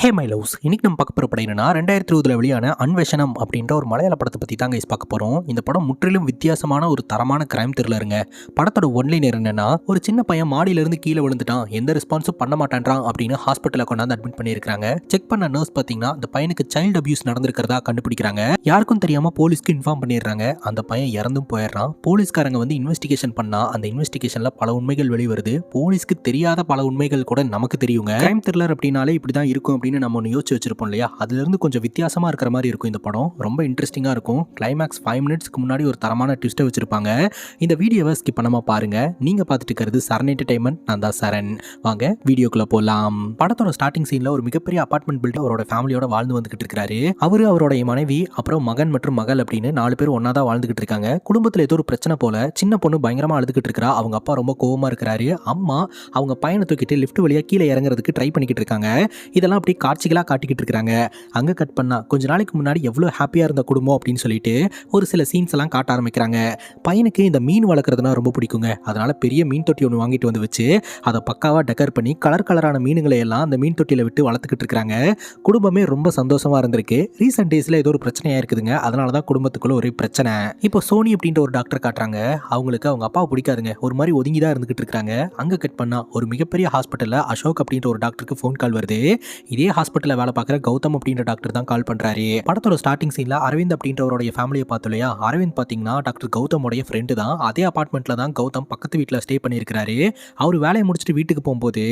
Hey my loves, இன்னைக்கு நம்ம பார்க்க போகிற படம் என்னன்னா 2020 வெளியான அன்வேஷனம் அப்படின்ற ஒரு மலையாள படத்தை பற்றி தாங்க பார்க்க போகிறோம். இந்த படம் முற்றிலும் வித்தியாசமான ஒரு தரமான கிரைம் த்ரில்லருங்க. படத்தோட ஒன்லைனர் என்னன்னா, ஒரு சின்ன பையன் மாடியிலிருந்து கீழே விழுந்துட்டான், எந்த ரெஸ்பான்ஸும் பண்ண மாட்டான்றான் அப்படின்னு ஹாஸ்பிட்டலில் கொண்டாந்து அட்மிட் பண்ணியிருக்காங்க. செக் பண்ண நர்ஸ் பார்த்தீங்கன்னா அந்த பையனுக்கு சைல்டு அபியூஸ் நடந்திருக்கிறதா கண்டுபிடிக்கிறாங்க. யாருக்கும் தெரியாமல் போலீஸ்க்கு இன்ஃபார்ம் பண்ணிடுறாங்க. அந்த பையன் இறந்தும் போயிடுறான். போலீஸ்காரங்க வந்து இன்வெஸ்டிகேஷன் பண்ணா அந்த இன்வெஸ்டிகேஷனில் பல உண்மைகள் வெளிவருது. போலீஸ்க்கு தெரியாத பல உண்மைகள் கூட நமக்கு தெரியுங்க. கிரைம் த்ரில்லர் அப்படின்னாலே இப்படி தான் இருக்கும் அப்படின்னு நம்ம ஒன்று யோசிச்சு வச்சிருப்போம் இல்லையா? அதுல இருந்து கொஞ்சம் வித்தியாசமா இருக்கிற மாதிரி இருக்கும் இந்த படம். ரொம்ப இன்ட்ரெஸ்டிங்கா இருக்கும். கிளைமேக்ஸ் 5 மினிட்ஸ்க்கு முன்னாடி ஒரு தரமான ட்விஸ்ட்டை வச்சிருப்பாங்க. இந்த வீடியோவை ஸ்கிப் பண்ணாம பாருங்க. நீங்க பார்த்துட்டு இருக்கிறது சரண் என்டர்டைன்மெண்ட். நான் தான் சரண். வாங்க வீடியோக்குள்ள போலாம். படத்தோட ஸ்டார்டிங் சீன்ல ஒரு மிகப்பெரிய அபார்ட்மெண்ட் பில்டர் அவரோட ஃபேமிலியோட வாழ்ந்து வந்துகிட்டு இருக்காரு. அவரு, அவரோட மனைவி, அப்புறம் மகன் மற்றும் மகள் அப்படின்னு 4 பேர் ஒன்னா தான் வாழ்ந்துகிட்டு இருக்காங்க. குடும்பத்துல ஏதோ ஒரு பிரச்சனை போல. சின்ன பொண்ணு பயங்கரமா அழுதுகிட்டு இருக்கா. அவங்க அப்பா ரொம்ப கோவமா இருக்கிறாரு. அம்மா அவங்க பையனை தூக்கிட்டு லிஃப்ட் வழியா கீழே இறங்குறதுக்கு ட்ரை பண்ணிக்கிட்டு இருக்காங்க. இதெல்லாம் அப்படி காட்சிகளா காட்டிக்கிட்டு இருக்காங்க. அங்க கட் பண்ணா கொஞ்ச நாளைக்கு முன்னாடி எவ்வளவு ஹாப்பியா இருந்த குடும்பம் அப்படின்னு சொல்லிட்டு ஒரு சில சீன்ஸ் எல்லாம் காட்ட ஆரம்பிக்கிறாங்க. பையனுக்கு இந்த மீன் வளர்க்குறதுனா ரொம்ப பிடிக்குங்க. அதனால பெரிய மீன் தொட்டி ஒன்று வாங்கிட்டு வந்து வச்சு அதை பக்காவா டெக்கர் பண்ணி கலர் கலரான மீனுங்களை எல்லாம் அந்த மீன் தொட்டியில விட்டு வளர்த்துக்கிட்டு இருக்காங்க. குடும்பமே ரொம்ப சந்தோஷமா இருந்திருக்கு. ரீசெண்ட் டேஸ்ல ஏதோ ஒரு பிரச்சனையா இருக்குதுங்க. அதனாலதான் குடும்பத்துக்குள்ள ஒரு பிரச்சனை. இப்போ சோனி அப்படின்ற ஒரு டாக்டர் காட்டுறாங்க. அவங்களுக்கு அவங்க அப்பாவை பிடிக்காதுங்க. ஒரு மாதிரி ஒதுங்கிதான் இருந்துகிட்டு இருக்காங்க. அங்க கட் பண்ணா ஒரு மிகப்பெரிய ஹாஸ்பிட்டல்ல அசோக் அப்படின்ற ஒரு டாக்டருக்கு ஃபோன் கால் வருது. இதே ஹாஸ்பிட்டல்ல வேலை பார்க்குற கௌதம் அப்படின்ற டாக்டர் தான் கால் பண்றாரு. படத்தோட ஸ்டார்டிங் சீன்ல அரவிந்த் அப்படின்றவருடைய ஃபேமிலியை பார்த்தோம் இல்லையா? அரவிந்த் பாத்தீங்கன்னா டாக்டர் கௌதமோடைய ஃப்ரெண்டு தான். அதே அபார்ட்மெண்ட்ல தான் கௌதம் பக்கத்து வீட்டில் ஸ்டே பண்ணியிருக்கிறாரு. அவர் வேலையை முடிச்சுட்டு வீட்டுக்கு போகும்போது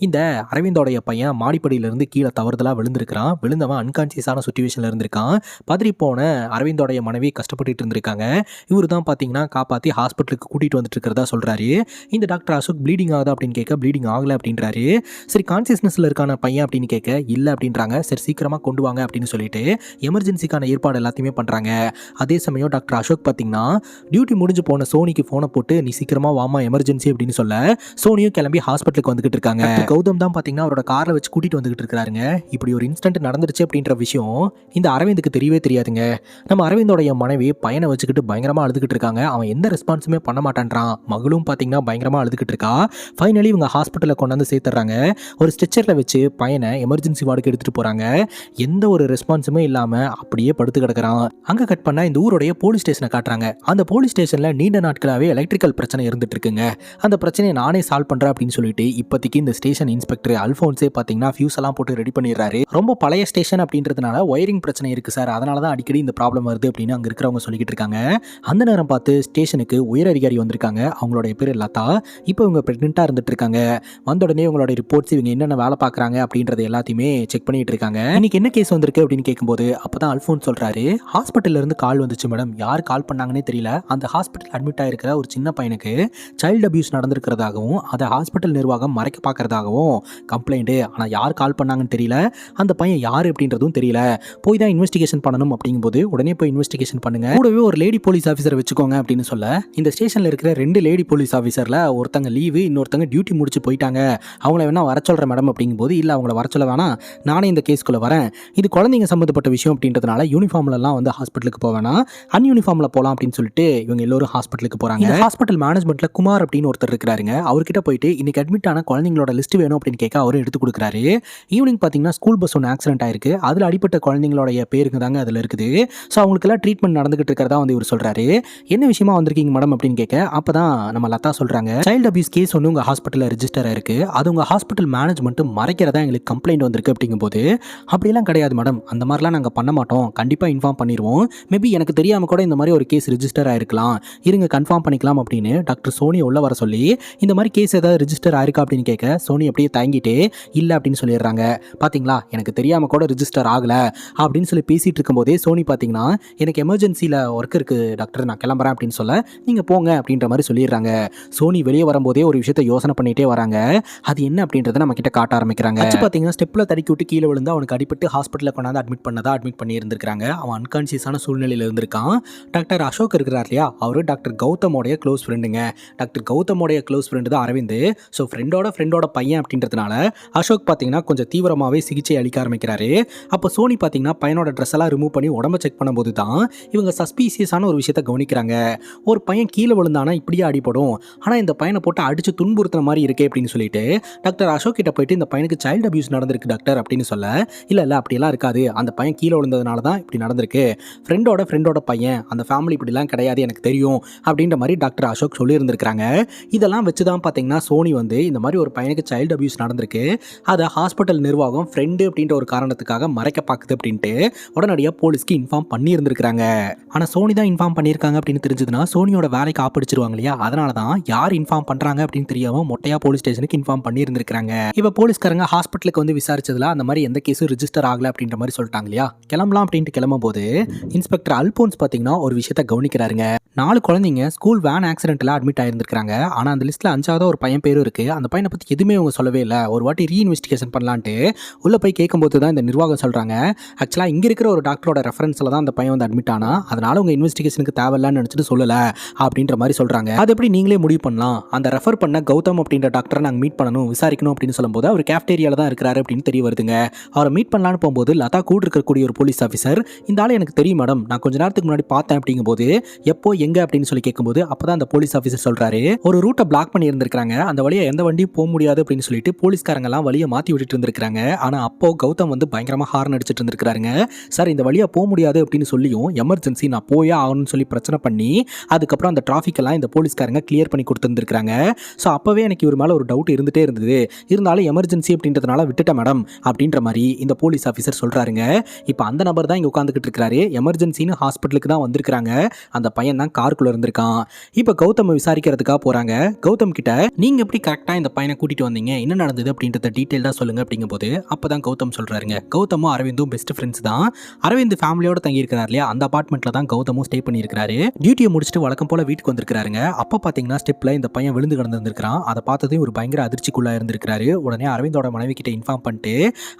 இந்த அரவிந்தோடைய பையன் மாடிப்படியில இருந்து கீழே தவறுதலா விழுந்திருக்கிறான். விழுந்தவன் அன்கான்சியஸான சுச்சுவேஷன்ல இருந்திருக்கான். பதறி போன அரவிந்தோடைய மனைவி கஷ்டப்பட்டு இருந்திருக்காங்க. இவரு தான் பாத்தீங்கன்னா காப்பாத்தி ஹாஸ்பிட்டலுக்கு கூட்டிட்டு வந்துட்டு இருக்கிறதா சொல்றாரு. இந்த டாக்டர் அசோக் ப்ளீடிங் ஆகுதா அப்படின்னு கேட்க ப்ளீடிங் ஆகல அப்படின்றாரு. சரி கான்சியஸ்னஸ்ல இருக்கான பையன் அப்படின்னு கேட்க இல்ல அப்படின்றாங்க. சரி சீக்கிரமா கொண்டு வாங்க அப்படின்னு சொல்லிட்டு எமர்ஜென்சிக்கான ஏற்பாடு எல்லாத்தையுமே பண்றாங்க. அதே சமயம் டாக்டர் அசோக் பாத்தீங்கன்னா டியூட்டி முடிஞ்சு போன சோனிக்கு போனை போட்டு நீ சீக்கிரமா வாமா எமர்ஜென்சி அப்படின்னு சொல்ல சோனியும் கிளம்பி ஹாஸ்பிட்டலுக்கு வந்துகிட்டு இருக்காங்க. கௌதம் தான் பாத்தீங்கன்னா அவரோட காரை வச்சு கூட்டிட்டு வந்துகிட்டு இருக்காருங்க. இப்படி ஒரு இன்சிடென்ட் நடந்துருச்சு அப்படின்ற விஷயம் இந்த அரவிந்துக்கு தெரியவே தெரியாதுங்க. நம்ம அரவிந்தோடைய மனைவி பையனை வச்சுக்கிட்டு பயங்கரமா அழுதுகிட்டு இருக்காங்க. அவன் எந்த ரெஸ்பான்ஸுமே பண்ண மாட்டான்றான். மகளும் பாத்தீங்கன்னா பயங்கரமா அழுதுகிட்டு இருக்கா. ஃபைனலி இவங்க ஹாஸ்பிட்டலில் கொண்டாந்து சேர்த்துறாங்க. ஒரு ஸ்ட்ரெச்சர்ல வச்சு பையனை எமர்ஜென்சி வார்டுக்கு எடுத்துட்டு போறாங்க. எந்த ஒரு ரெஸ்பான்ஸுமே இல்லாம அப்படியே படுத்து கிடக்குறான். அங்க கட் பண்ணா இந்த ஊருடைய போலீஸ் ஸ்டேஷனை காட்டுறாங்க. அந்த போலீஸ் ஸ்டேஷன்ல நீண்ட நாட்களாவே எலக்ட்ரிக்கல் பிரச்சனை இருந்துட்டு இருக்குங்க. அந்த பிரச்சனையை நானே சால்வ் பண்றேன் அப்படின்னு சொல்லிட்டு இப்போதைக்கு இந்த ஸ்டேஷன் இன்ஸ்பெக்டர் அல்போன்ஸே பாத்தீங்கன்னா ஃபியூஸ் எல்லாம் போட்டு ரெடி பண்ணிடுறாரு. ரொம்ப பழைய ஸ்டேஷன் அப்படின்றதுனால ஒயரிங் பிரச்சனை இருக்கு சார், அதனாலதான் அடிக்கடி இந்த ப்ராப்ளம் வருது அப்படின்னு அங்க இருக்கிறவங்க சொல்லிக்கிட்டு இருக்காங்க. அந்த நேரம் பார்த்து ஸ்டேஷனுக்கு உயர் அதிகாரி வந்திருக்காங்க. அவங்களுடைய பேர் லதா. இப்போ இவங்க பிரெக்னெண்டா இருந்துட்டு இருக்காங்க. வந்த உடனே இவங்களுடைய ரிப்போர்ட்ஸ், இவங்க என்னென்ன வேலை பார்க்கறாங்க அப்படின்றது எல்லாத்தையுமே செக் பண்ணிட்டு இருக்காங்க. இன்னைக்கு என்ன கேஸ் வந்திருக்கு அப்படின்னு கேட்கும்போது அப்பதான் அல்போன்ஸ் சொல்றாரு, ஹாஸ்பிட்டல்ல இருந்து கால் வந்துச்சு மேடம். யார் கால் பண்ணாங்கன்னே தெரியல. அந்த ஹாஸ்பிட்டல் அட்மிட் ஆயிருக்கிற ஒரு சின்ன பையனுக்கு சைல்டு அபியூஸ் நடந்திருக்கிறதாகவும் அதை ஹாஸ்பிட்டல் நிர்வாகம் மறைக்க பார்க்கறதாகவும் கம்ப்ளைண்ட். ஆனா யார் கால் பண்ணாங்கன்னு தெரியல. அந்த பையன் யார் அப்படின்றதும் தெரியல. போய் தான் இன்வெஸ்டிகேஷன் பண்ணணும் அப்படிங்கும்போது உடனே போய் இன்வெஸ்டிகேஷன் பண்ணுங்க. கூடவே ஒரு லேடி போலீஸ் ஆஃபீஸர் வச்சுக்கோங்க அப்படின்னு சொல்ல இந்த ஸ்டேஷன்ல இருக்கிற 2 லேடி போலீஸ் ஆஃபீஸர்ல ஒருத்தங்க லீவு, இன்னொருத்தங்க டியூட்டி முடிச்சு போயிட்டாங்க. அவங்கள வேணா வர சொல்ற மேடம் அப்படிங்கும்போது இல்ல அவங்கள வர சொல்ல வேணாம், நானே இந்த கேஸ்க்குள்ள வரேன். இது குழந்தைங்க சம்பந்தப்பட்ட விஷயம் அப்படின்றதுனால யூனிஃபார்ம்லாம் வந்து ஹாஸ்பிட்டலுக்கு போவேனா, அன்யூனிஃபார்ம்ல போலாம் அப்படின்னு சொல்லிட்டு இவங்க எல்லாரும் ஹாஸ்பிட்டலுக்கு போறாங்க. இந்த ஹாஸ்பிட்டல் மேனேஜ்மெண்ட்ல குமார் அப்படின்னு ஒருத்தர் இருக்காருங்க. அவர்கிட்ட போயிட்டு இன்னைக்கு அட்மிட் ஆன குழந்தைங்களோட லிஸ்ட் வேணும் அப்படின்னு கேட்க அவரும் எடுத்து கொடுக்குறாரு. ஈவினிங் பாத்தீங்கன்னா ஸ்கூல் பஸ் ஒன்று ஆக்சிடென்ட் ஆயிருக்கு. அதுல அடிப்பட்ட குழந்தைங்களோட பேருங்க தாங்க அதுல இருக்குது. ஸோ அவங்களுக்கு எல்லாம் ட்ரீட்மெண்ட் நடந்துகிட்டு இருக்கிறதா வந்து இவர் சொல்றாரு. என்ன விஷயமா வந்திருக்கீங்க மேடம் அப்படின்னு கேட்க அப்பதான் நம்ம லதா சொல்றாங்க, சைல்டு அபியூஸ் கேஸ் ஒன்று உங்க ஹாஸ்பிட்டல்ல ரெஜிஸ்டர் ஆயிருக்கு. அது உங்க ஹாஸ்பிட்டல் மேனேஜ்மெண்ட் மறைக்கிறதா எங்களுக்கு கம்ப்ளைண்ட் வந்திருக்கு அப்படிங்கும்போது அப்படிலாம் கிடையாது மேடம், அந்த மாதிரிலாம் நாங்கள் பண்ண மாட்டோம், கண்டிப்பாக இன்ஃபார்ம் பண்ணிடுவோம். மேபி எனக்கு தெரியாமல் கூட இந்த மாதிரி ஒரு கேஸ் ரெஜிஸ்டர் ஆயிருக்கலாம், இருங்க கன்ஃபார்ம் பண்ணிக்கலாம் அப்படின்னு டாக்டர் சோனியை உள்ள வர சொல்லி இந்த மாதிரி கேஸ் ஏதாவது ரெஜிஸ்டர் ஆயிருக்கா அப்படின்னு கேட்க சோனி அப்படியே தாங்கிட்டு இல்லை அப்படின்னு சொல்லிடுறாங்க. பார்த்தீங்களா எனக்கு தெரியாமல் கூட ரெஜிஸ்டர் ஆகலை அப்படின்னு சொல்லி பேசிட்டு இருக்கும்போதே சோனி பார்த்தீங்கன்னா எனக்கு எமர்ஜென்சியில் ஒர்க் இருக்கு டாக்டர், நான் கிளம்புறேன் அப்படின்னு சொல்ல நீங்கள் போங்க அப்படின்ற மாதிரி சொல்லிடுறாங்க. சோனி வெளியே வரும்போதே ஒரு விஷயத்தை யோசனை பண்ணிட்டே வராங்க. அது என்ன அப்படின்றத நம்ம கிட்ட காட்ட ஆரம்பிக்கிறாங்க. பார்த்தீங்கன்னா ஸ்டெப்ல தடுக்கி விட்டு கீழே விழுந்து அவனுக்கு அடிபட்டு ஹாஸ்பிட்டலில் கொண்டாந்து அட்மிட் பண்ணி இருந்திருக்காங்க. அவன் அன்கான்சியஸான சூழ்நிலையில் இருந்திருக்கான். டாக்டர் அசோக் இருக்கிறார் இல்லையா, அவரு டாக்டர் கௌதமோடைய க்ளோஸ் ஃப்ரெண்டுங்க. டாக்டர் கௌதமோடைய க்ளோஸ் ஃப்ரெண்டு தான் அரவிந்த். ஸோ ஃப்ரெண்டோட பையன் அப்படின்றதுனால அசோக் பார்த்தீங்கன்னா கொஞ்சம் தீவிரமாகவே சிகிச்சை அளிக்க ஆரம்பிக்கிறாரு. அப்போ சோனி பார்த்தீங்கன்னா பையனோட ட்ரெஸ் எல்லாம் ரிமூவ் பண்ணி உடம்ப செக் பண்ணும்போது தான் இவங்க சஸ்பீசியஸான ஒரு விஷயத்தை கவனிக்கிறாங்க. ஒரு பையன் கீழே விழுந்தானா இப்படியே அடிபடும், ஆனால் இந்த பையனை போட்டு அடிச்சு துன்புறுத்துற மாதிரி இருக்கே அப்படின்னு சொல்லிட்டு டாக்டர் அசோக் கிட்ட போயிட்டு இந்த பையனுக்கு சைல்டு அபியூஸ் நடந்திருக்கு டாக்டர் அப்படின்னு சொல்ல, இல்லை அப்படியெல்லாம் இருக்காது, அந்த பையன் கீழே விழுந்ததுனால தான் இப்படி நடந்திருக்கு, ஃப்ரெண்டோட பையன், அந்த ஃபேமிலி இப்படிலாம் கிடையாது எனக்கு தெரியும் அப்படின்ற மாதிரி டாக்டர் அசோக் சொல்லியிருந்திருக்கிறாங்க. இதெல்லாம் வச்சு தான் பார்த்தீங்கன்னா சோனி வந்து இந்த மாதிரி ஒரு பையனுக்கு சைல்டு அபியூஸ் நடந்திருக்கு, அதை ஹாஸ்பிட்டல் நிர்வாகம் ஃப்ரெண்டு அப்படின்ற ஒரு காரணத்துக்காக மறைக்க பார்க்குது அப்படின்ட்டு உடனடியாக போலீஸ்க்கு இன்ஃபார்ம் பண்ணியிருந்திருக்கிறாங்க. ஆனால் சோனி தான் இன்ஃபார்ம் பண்ணியிருக்காங்க அப்படின்னு தெரிஞ்சதுன்னா சோனியோட வேலைக்கு ஆப்பிடிச்சிருவாங்க இல்லையா, அதனால தான் யார் இன்ஃபார்ம் பண்ணுறாங்க அப்படின்னு தெரியாமல் மொட்டையா போலீஸ் ஸ்டேஷனுக்கு இன்ஃபார்ம் பண்ணியிருந்திருக்காங்க. இப்போ போலீஸ்காரங்க ஹாஸ்பிட்டலுக்கு வந்து விசாரிச்சதுல அந்த மாதிரி எந்த கேஸும் ரிஜிஸ்டர் ஆகலை அப்படின்ற மாதிரி சொல்லிட்டாங்க இல்லையா. கிளம்பலாம் அப்படின்ட்டு கிளம்பும் போது இன்ஸ்பெக்டர் அல்போன்ஸ் பார்த்தீங்கன்னா ஒரு விஷயத்தை கவனிக்கிறாருங்க. 4 குழந்தைங்க ஸ்கூல் வேன் ஆக்சிடென்ட்ல அட்மிட் ஆயிருந்திருக்காங்க. ஆனால் அந்த லிஸ்ட்டில் 5வது ஒரு பையன் பேரும் இருக்குது. அந்த பையனை பற்றி எதுவுமே அவங்க சொல்லவே இல்லை. ஒரு வாட்டி ரீஇன்வெஸ்டிகேஷன் பண்ணலான்ட்டு உள்ளே போய் கேட்கும்போது தான் இந்த நிர்வாகம் சொல்கிறாங்க, ஆக்சுவலாக இங்கே இருக்கிற ஒரு டாக்டரோட ரெஃபரன்ஸில் தான் அந்த பையன் வந்து அட்மிட் ஆனா, அதனால் உங்கள் இன்வெஸ்டிகேஷனுக்கு தேவையில்லைன்னு நினச்சிட்டு சொல்லலை அப்படின்ற மாதிரி சொல்கிறாங்க. அது எப்படி நீங்களே முடிவு பண்ணலாம், அந்த ரெஃபர் பண்ண கௌதம் அப்படின்ற டாக்டரை நாங்கள் மீட் பண்ணணும் விசாரிக்கணும் அப்படின்னு சொல்லும்போது அவர் கேஃப்டேரியாவில் தான் இருக்கிறாரு அப்படின்னு தெரிய வருதுங்க. அவரை மீட் பண்ணலான்னு போகும்போது லதா கூட இருக்கக்கூடிய ஒரு போலீஸ் ஆஃபீஸர், இந்த ஆளை எனக்கு தெரியும் மேடம், நான் கொஞ்ச நேரத்துக்கு முன்னாடி பார்த்தேன் அப்படிங்கும்போது, எப்போ எங்க அப்படின்னு சொல்லி கேட்கும்போது அப்பதான் அந்த போலீஸ் ஆஃபீஸர் சொல்றாரு, ஒரு ரூட்டை பிளாக் பண்ணி இருந்திருக்காங்க, அந்த வழியா எந்த வண்டியும் போக முடியாது அப்படின்னு சொல்லிட்டு போலீஸ்காரங்க எல்லாம் வழியை மாத்தி விட்டுட்டு இருந்திருக்காங்க. ஆனா அப்போ கௌதம் வந்து பயங்கரமா ஹார்ன் அடிச்சிட்டு இருந்திருக்காருங்க. சார் இந்த வழியா போக முடியாது அப்படின்னு சொல்லியும் எமர்ஜென்சி நான் போயே ஆகணும்னு சொல்லி பிரச்சனை பண்ணி அதுக்கப்புறம் அந்த டிராஃபிக் எல்லாம் இந்த போலீஸ்காரங்க கிளியர் பண்ணி கொடுத்துருந்துருக்காங்க. ஸோ அப்பவே எனக்கு இவர் மேல ஒரு டவுட் இருந்துட்டே இருந்தது, இருந்தாலும் எமர்ஜென்சி அப்படின்றதுனால விட்டுட்டேன் மேடம் அப்படின்ற மாதிரி இந்த போலீஸ் ஆஃபீஸர் சொல்றாருங்க. இப்போ அந்த நபர் தான் இங்க உட்காந்துக்கிட்டு இருக்காரு, எமர்ஜென்சின்னு ஹாஸ்பிட்டலுக்கு தான் வந்திருக்காங்க, அந்த பையன் தான் காருக்குள்ள இருந்திருக்கான். இப்போ கௌதம் விசாரிக்கிறதுக்காக போறாங்க. கௌதம் கிட்ட நீங்க எப்படி கரெக்டா இந்த பையனை கூட்டிட்டு வந்தீங்க, என்ன நடந்தது அப்படின்றத டீடைலா சொல்லுங்க அப்படிங்கும்போது அப்பதான் கௌதம் சொல்றாருங்க, கௌதமும் அரவிந்தும் பெஸ்ட் ஃப்ரெண்ட்ஸ் தான், அரவிந்த் ஃபேமிலியோட தங்கி இருக்கிறார் இல்லையா, அந்த அபார்ட்மெண்ட்ல தான் கௌதமும் ஸ்டே பண்ணியிருக்காரு. டியூட்டியை முடிச்சுட்டு வழக்கம் போல வீட்டுக்கு வந்திருக்காருங்க. அப்ப பாத்தீங்கன்னா ஸ்டெப்ல இந்த பையன் விழுந்து கிடந்திருக்கான். அதை பார்த்ததையும் ஒரு பயங்கர அதிர்ச்சிக்குள்ளா இருந்திருக்காரு. உடனே அரவிந்தோட மனைவி கிட்ட இன்ஃபார்ம் பண்ணிட்டு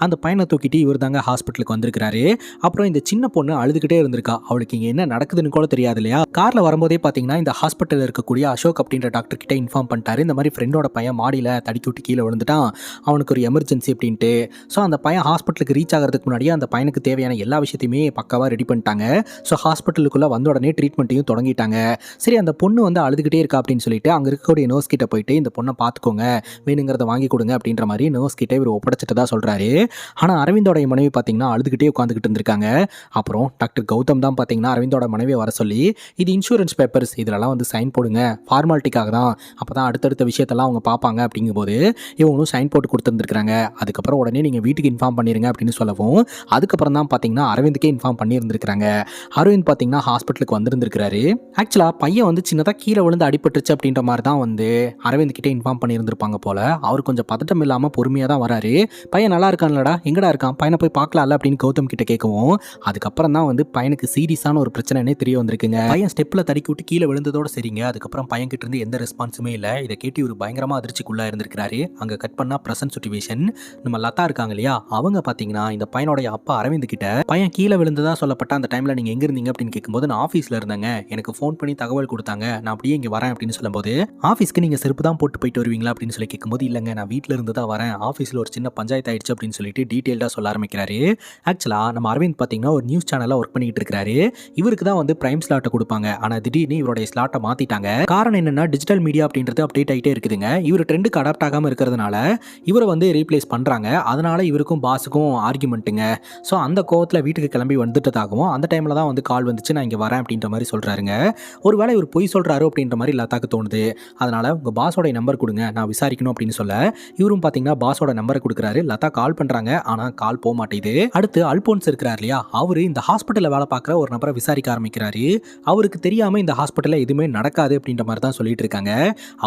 அந்த பையனை தூக்கிட்டு இவர் தாங்க ஹாஸ்பிட்டலுக்கு வந்திருக்காரு. அப்புறம் இந்த சின்ன பொண்ணு அழுதுகிட்டே இருந்திருக்கா, அவளுக்கு இங்க என்ன நடக்குதுன்னு கூட தெரியாது இல்லையா. கார்ல வரும்போதே பாத்தீங்கன்னா இந்த ஹாஸ்பிட்டல் இருக்கக்கூடிய அசோக் அப்படின்ற டாக்டர் கிட்ட இன்ஃபார்ம் பண்ணிட்டாரு, இந்த மாதிரி ஃப்ரெண்டோட பையன் மாடியில் தடிக்கி விட்டு கீழே விழுந்துட்டான், அவனுக்கு ஒரு எமர்ஜென்சி அப்படின்ட்டு. ஸோ அந்த பையன் ஹாஸ்பிட்டலுக்கு ரீச் ஆகிறதுக்கு முன்னாடியே அந்த பையனுக்கு தேவையான எல்லா விஷயத்தையுமே பக்காவாக ரெடி பண்ணிட்டாங்க. ஸோ ஹாஸ்பிட்டலுக்குள்ளே வந்த உடனே ட்ரீட்மெண்ட்டையும் தொடங்கிட்டாங்க. சரி அந்த பொண்ணு வந்து அழுதுகிட்டே இருக்கா அப்படின்னு சொல்லிட்டு அங்கே இருக்கக்கூடிய நர்ஸ் கிட்ட போயிட்டு இந்த பொண்ணை பார்த்துக்கோங்க, வேணுங்கிறத வாங்கி கொடுங்க அப்படின்ற மாதிரி நர்ஸ் கிட்ட இவர் ஒப்படைச்சிட்டு தான் சொல்கிறாரு. ஆனால் அரவிந்தோட மனைவி பார்த்தீங்கன்னா அழுதுகிட்டே உட்காந்துக்கிட்டு இருந்திருக்காங்க. அப்புறம் டாக்டர் கௌதம் தான் பார்த்தீங்கன்னா அரவிந்தோட மனைவியை வர சொல்லி, இது இன்சூரன்ஸ் பேப்பர்ஸ், இதெல்லாம் வந்து சைன் போடுங்க, ஃபார்மாலிட்டிக்காக தான், அப்போ தான் அடுத்தடுத்த விஷயத்தெல்லாம் அவங்க பார்ப்பாங்க அப்படிங்கும்போது இவங்களும் சைன் போட்டு கொடுத்துருந்துருக்காங்க. அதுக்கப்புறம் உடனே நீங்கள் வீட்டுக்கு இன்ஃபார்ம் பண்ணிடுங்க அப்படின்னு சொல்லவும் அதுக்கப்புறம் தான் பார்த்தீங்கன்னா அரவிந்துக்கே இன்ஃபார்ம் பண்ணியிருந்திருக்காங்க. அரவிந்த் பார்த்தீங்கன்னா ஹாஸ்பிட்டலுக்கு வந்திருந்திருக்காரு. ஆக்சுவலாக பையன் வந்து சின்னதாக கீழே விழுந்து அடிபட்டுருச்சு அப்படின்ற மாதிரி தான் வந்து அரவிந்த் கிட்டே இன்ஃபார்ம் பண்ணியிருந்திருப்பாங்க போல. அவர் கொஞ்சம் பதட்டம் இல்லாமல் பொறுமையாக தான் வராரு. பையன் நல்லா இருக்கான்லடா, எங்கடா இருக்கான், பையனை போய் பார்க்கலாம்ல அப்படின்னு கௌதம் கிட்ட கேட்கவும் அதுக்கப்புறம் தான் வந்து பையனுக்கு சீரியஸான ஒரு பிரச்சனைனே தெரிய வந்திருக்குங்க. பையன் ஸ்டெப்பில் தடுக்கி விட்டு கீழே விழுந்ததோட சரிங்க, அதுக்கப்புறம் பையன் கிட்ட இருந்து எந்த ரெஸ்பான்ஸுமே இல்லை. இதை கேட்டு ஒரு பயங்கரமா அதிர்ச்சிக்குள்ளா இருந்திருக்காரு. அங்க கட் பண்ணா பிரசன்ட் சிச்சுவேஷன், நம்ம லதா இருக்காங்க இல்லையா, அவங்க பாத்தீங்கன்னா இந்த பையனோட அப்பா அரவிந்த் கிட்ட பையன் கீழே விழுந்ததா சொல்லப்பட்ட அந்த டைம்ல நீங்க எங்க இருந்தீங்க அப்படின்னு கேட்கும்போது நான் ஆஃபீஸ்ல இருந்தேங்க, எனக்கு ஃபோன் பண்ணி தகவல் கொடுத்தாங்க, நான் அப்படியே இங்க வரேன் அப்படின்னு சொல்லும்போது ஆஃபீஸ்க்கு நீங்க செருப்பு தான் போட்டு போயிட்டு வருவீங்களா அப்படின்னு சொல்லி கேட்கும்போது இல்லைங்க நான் வீட்டில இருந்து தான் வரேன், ஆஃபீஸ்ல ஒரு சின்ன பஞ்சாயத்து ஆயிடுச்சு அப்படின்னு சொல்லிட்டு டீட்டெயில்டா சொல்ல ஆரம்பிக்கிறாரு. ஆக்சுவலா நம்ம அரவிந்த் பாத்தீங்கன்னா ஒரு நியூஸ் சேனல்ல ஒர்க் பண்ணிட்டு இருக்காரு. இவருக்கு தான் வந்து பிரைம் ஸ்லாட்டை கொடுப்பாங்க, ஆனா திடீர்னு இவருடைய ஸ்லாட்டை மாத்திட்டாங்க. காரணம் என்னன்னா டிஜிட்டல் மீடியா அப்படின்றது அப்டேட் ஆகிட்டே இருக்குதுங்க. இவர் ட்ரெண்டுக்கு அடாப்ட் ஆகாமல் இருக்கிறதுனால இவரை வந்து ரீப்ளேஸ் பண்ணுறாங்க. அதனால இவருக்கும் பாஸுக்கும் ஆர்குமெண்ட்டுங்க. ஸோ அந்த கோவத்தில் வீட்டுக்கு கிளம்பி வந்துட்டதாகவும் அந்த டைமில் தான் வந்து கால் வந்துச்சு, நான் இங்கே வரேன் அப்படின்ற மாதிரி சொல்கிறாருங்க. ஒருவேளை இவர் பொய் சொல்கிறாரோ அப்படின்ற மாதிரி லதாக்கு தோணுது. அதனால் உங்கள் பாஸோட நம்பர் கொடுங்க, நான் விசாரிக்கணும் அப்படின்னு சொல்ல இவரும் பார்த்தீங்கன்னா பாஸோட நம்பரை கொடுக்குறாரு. லதா கால் பண்ணுறாங்க, ஆனால் கால் போக மாட்டேங்குது. அடுத்து அல்போன்ஸ் இருக்கிறார் இல்லையா, அவர் இந்த ஹாஸ்பிட்டலில் வேலை பார்க்குற ஒரு நபரை விசாரிக்க ஆரம்பிக்கிறாரு. அவருக்கு தெரியாமல் இந்த ஹாஸ்பிட்டலில் எதுவுமே நடக்காது அப்படின்ற மாதிரி தான் சொல்லிட்டு இருக்காங்க.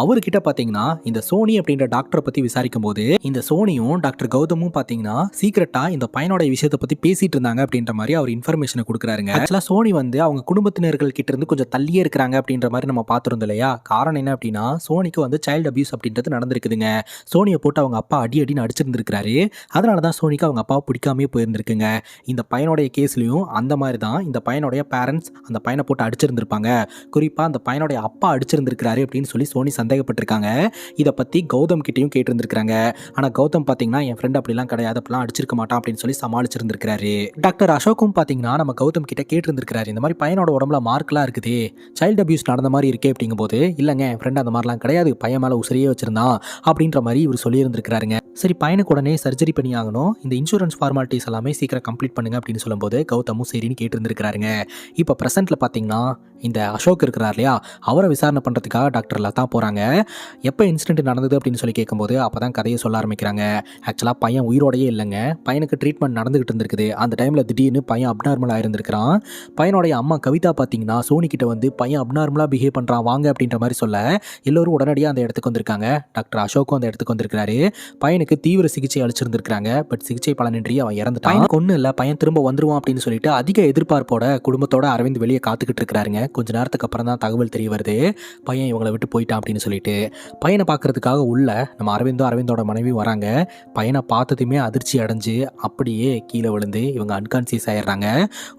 அவர்கிட்ட பாத்தீங்கன்னா இந்த சோனி அப்படின்ற டாக்டரை பத்தி விசாரிக்கும் போது இந்த சோனியும் டாக்டர் கௌதமும் பாத்தீங்கன்னா சீக்கிரட்டா இந்த பையனோட விஷயத்தை பத்தி பேசிட்டு இருந்தாங்க அப்படின்ற மாதிரி அவர் இன்ஃபர்மேஷனை கொடுக்குறாருங்க. ஆக்சுவலா சோனி வந்து அவங்க குடும்பத்தினர்கள் கிட்ட இருந்து கொஞ்சம் தள்ளியே இருக்கிறாங்க அப்படின்ற மாதிரி நம்ம பார்த்துருந்தோம் இல்லையா. காரணம் என்ன அப்படின்னா சோனிக்கு வந்து சைல்டு அபியூஸ் அப்படின்றது நடந்திருக்குதுங்க. சோனியை போட்டு அவங்க அப்பா அடின்னு அடிச்சிருந்திருக்காரு. அதனால தான் சோனிக்கு அவங்க அப்பாவை பிடிக்காமே போயிருந்திருக்குங்க. இந்த பையனுடைய கேஸ்லயும் அந்த மாதிரி தான் இந்த பையனுடைய பேரண்ட்ஸ் அந்த பையனை போட்டு அடிச்சிருந்திருப்பாங்க. குறிப்பா அந்த பையனுடைய அப்பா அடிச்சிருந்திருக்காரு அப்படின்னு சொல்லி சோனி சந்தேகப்பட்டிருக்காங்க. இதை பத்தி கௌதம் கிட்டையும் கேட்டிருந்திருக்காங்க. ஆனா கௌதம் பாத்தீங்கன்னா என் ஃப்ரெண்ட் அப்படிலாம் கிடையாது, அப்படிலாம் அடிச்சிருக்க மாட்டான் அப்படின்னு சொல்லி சமாளிச்சிருந்திருக்காரு. டாக்டர் அசோக்கும் பாத்தீங்கன்னா நம்ம கௌதம் கிட்ட கேட்டிருந்திருக்காரு, இந்த மாதிரி பையனோட உடம்புல மார்க்லாம் இருக்குது, சைல்டு அபியூஸ் நடந்த மாதிரி இருக்கே அப்படிங்கும் போது இல்லைங்க என் ஃப்ரெண்ட் அந்த மாதிரிலாம் கிடையாது, பையன் மேல உசிரியே வச்சிருந்தான் அப்படின்ற மாதிரி இவர் சொல்லியிருந்திருக்காருங்க. சரி பையனுக்கு உடனே சர்ஜரி சர்ஜரி பண்ணி ஆகணும், இந்த இன்சூரன்ஸ் ஃபார்மாலிட்டிஸ் எல்லாமே சீக்கிரம் கம்ப்ளீட் பண்ணுங்க அப்படின்னு சொல்லும்போது கௌதமும் சரின்னு கேட்டு இருந்திருக்காருங்க. இப்போ ப்ரெசென்ட்டில் பார்த்தீங்கன்னா இந்த அசோக் இருக்கிறார் இல்லையா, அவரை விசாரணை பண்ணுறதுக்காக டாக்டர் லதா போகிறாங்க. எப்போ இன்சிடென்ட் நடந்தது அப்படின்னு சொல்லி கேட்கும்போது அப்போ தான் கதையை சொல்ல ஆரம்பிக்கிறாங்க. ஆக்சுவலாக பையன் உயிரோடையே இல்லைங்க, பையனுக்கு ட்ரீட்மெண்ட் நடந்துகிட்டு இருந்திருக்குது. அந்த டைமில் திடீர்னு பையன் அப்நார்மலாக இருந்திருக்கிறான். பையனுடைய அம்மா கவிதா பார்த்தீங்கன்னா சோனி கிட்ட வந்து பையன் அப்நார்மலாக பிஹேவ் பண்ணுறான் வாங்க அப்படின்ற மாதிரி சொல்ல எல்லோரும் உடனடியாக அந்த இடத்துக்கு வந்திருக்காங்க. டாக்டர் அசோக்கும் அந்த இடத்துக்கு வந்திருக்கிறாரு. பையனுக்கு தீவிர சிகிச்சை அளிச்சிருந்திருக்காங்க. பட் சிகிச்சை பலனின்றி அவன் இறந்துட்டான். பையனுக்கு ஒன்றும் இல்லை, பையன் திரும்ப வந்துருவான் அப்படின்னு சொல்லிட்டு அதிக எதிர்பார்ப்போட குடும்பத்தோட அரவிந்த் வெளியே காத்துக்கிட்டு இருக்கிறாருங்க. கொஞ்ச நேரத்துக்கு அப்புறம் தான் தகவல் தெரிய வருது, பையன் இவங்களை விட்டு போயிட்டான் அப்படின்னு சொல்லிட்டு. பையனை பார்க்கறதுக்காக உள்ள நம்ம அரவிந்தோட மனைவி வராங்க. பையனை பார்த்ததுமே அதிர்ச்சி அடைஞ்சு அப்படியே கீழே விழுந்து இவங்க அன்கான்சியஸ் ஆயிடுறாங்க.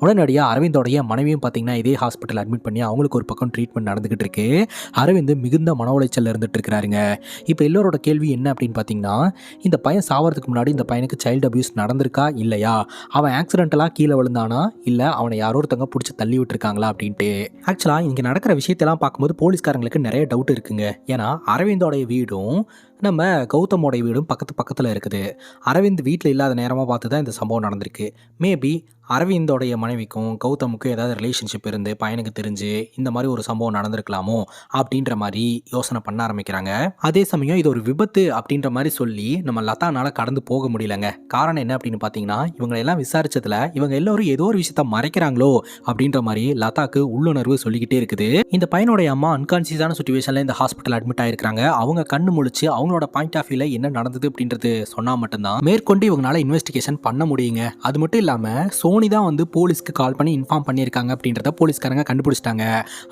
உடனடியாக அரவிந்தோடைய மனைவியும் பார்த்தீங்கன்னா இதே ஹாஸ்பிட்டல் அட்மிட் பண்ணி அவங்களுக்கு ஒரு பக்கம் ட்ரீட்மெண்ட் நடந்துகிட்டு இருக்கு. அரவிந்த் மிகுந்த மன உளைச்சல் இருந்துட்டு இருக்கிறாருங்க. இப்போ எல்லோரோட கேள்வி என்ன அப்படின்னு பார்த்தீங்கன்னா, இந்த பையன் சாவறதுக்கு முன்னாடி இந்த பையனுக்கு சைல்டு அபியூஸ் நடந்திருக்கா இல்லையா, அவன் ஆக்சிடென்டலாக கீழே விழுந்தானா இல்லை அவனை யாரோ ஒருத்தவங்க பிடிச்சி தள்ளி விட்டுருக்காங்களா அப்படின்ட்டு. ஆக்சுவலாக இங்கே நடக்கிற விஷயத்தெல்லாம் பார்க்கும்போது போலீஸ்காரங்களுக்கு நிறைய டவுட் இருக்குங்க. ஏன்னா அரவிந்தோடைய வீடும் நம்ம கௌதமோடைய வீடும் பக்கத்தில் இருக்குது. அரவிந்த் வீட்டில் இல்லாத நேரமாக பார்த்து தான் இந்த சம்பவம் நடந்திருக்கு. மேபி அரவிந்தோடைய மனைவிக்கும் கௌதமுக்கும் ஏதாவது ரிலேஷன்ஷிப் இருந்து பையனுக்கு தெரிஞ்சு இந்த மாதிரி ஒரு சம்பவம் நடந்திருக்கலாமோ அப்படின்ற மாதிரி யோசனை பண்ண ஆரம்பிக்கிறாங்க. அதே சமயம் இது ஒரு விபத்து அப்படின்ற மாதிரி சொல்லி நம்ம லதானால கடந்து போக முடியலங்க. காரணம் என்ன அப்படின்னு பார்த்தீங்கன்னா, இவங்களெல்லாம் விசாரிச்சதுல இவங்க எல்லோரும் ஏதோ ஒரு விஷயத்த மறைக்கிறாங்களோ அப்படின்ற மாதிரி லதாக்கு உள்ளுணர்வு சொல்லிக்கிட்டே இருக்குது. இந்த பையனுடைய அம்மா அன்கான்சியஸான சுச்சுவேஷனில் இந்த ஹாஸ்பிட்டல் அட்மிட் ஆயிருக்காங்க. அவங்க கண்ணு முழிச்சு அவங்களோட பாயிண்ட் ஆஃப் வியூல என்ன நடந்தது அப்படின்றது சொன்னால் மட்டும்தான் மேற்கொண்டு இவங்களால இன்வெஸ்டிகேஷன் பண்ண முடியுங்க. அது மட்டும் இல்லாமல் சோனி தான் வந்து போலீஸ்க்கு கால் பண்ணி இன்ஃபார்ம் பண்ணியிருக்காங்க அப்படின்றத போலீஸ்காரங்க கண்டுபிடிச்சிட்டாங்க.